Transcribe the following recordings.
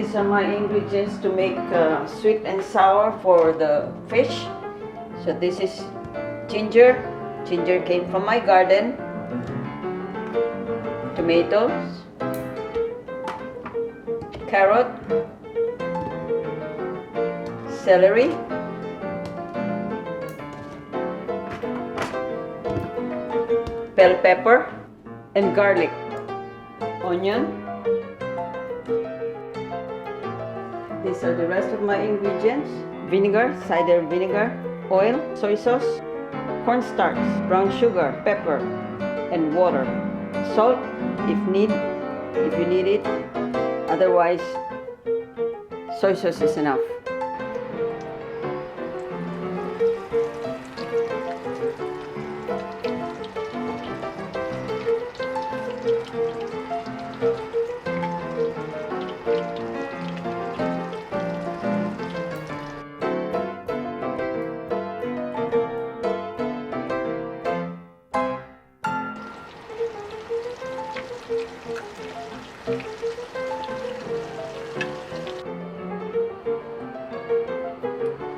These are my ingredients to make sweet and sour for the fish. So this is ginger. Ginger came from my garden. Tomatoes. Carrot. Celery. Bell pepper and garlic. Onion. These are the rest of my ingredients: vinegar, cider vinegar, oil, soy sauce, cornstarch, brown sugar, pepper, and water. Salt if you need it. Otherwise, soy sauce is enough.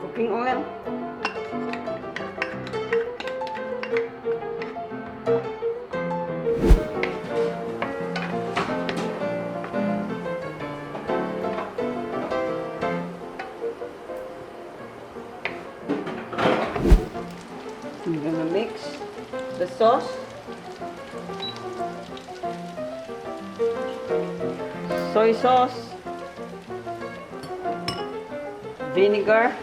Cooking oil. I'm gonna mix the sauce. Soy sauce, vinegar,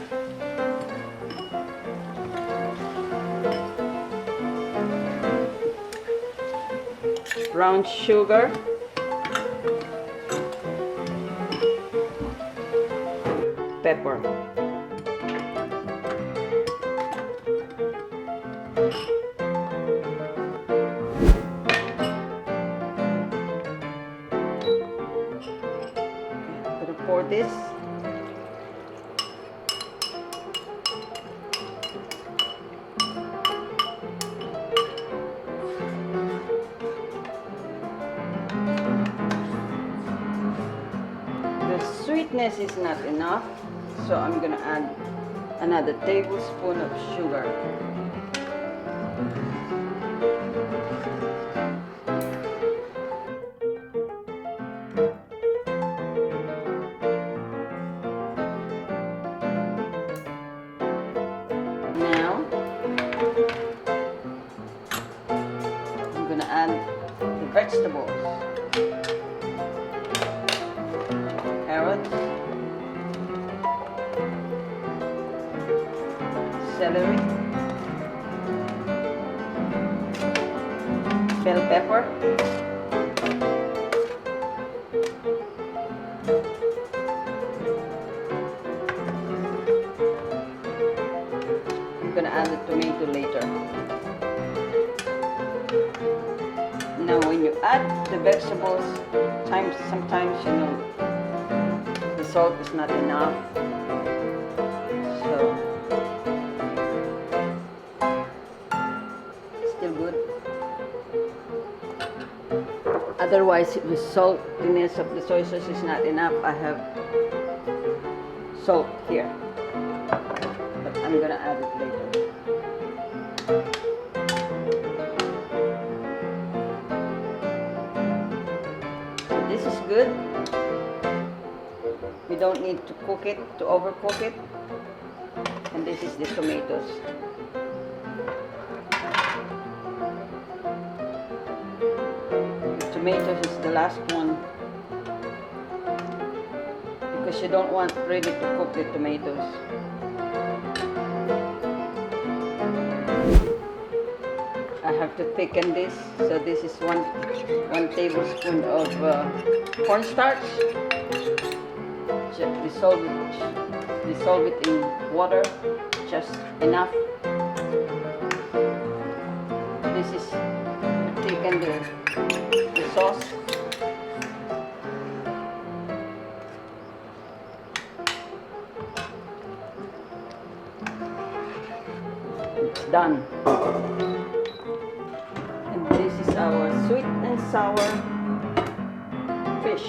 brown sugar, pepper. For this, the sweetness is not enough, so I'm gonna add another tablespoon of sugar. Add the vegetables: carrots, celery, bell pepper, I'm gonna add the tomato later. Now when you add the vegetables, sometimes you know the salt is not enough, so still good. Otherwise, if the saltiness of the soy sauce is not enough, I have salt here, but I'm gonna add it later. This is good. We don't need to cook it, to overcook it. And this is the tomatoes. The tomatoes is the last one, because you don't want ready to cook the tomatoes. I have to thicken this, so this is one tablespoon of cornstarch. Dissolve it in water, just enough. This is to thicken the sauce. It's done. This is our sweet and sour fish.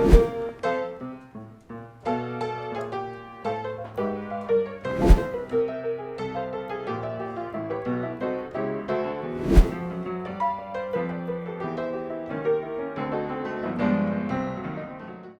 Bye.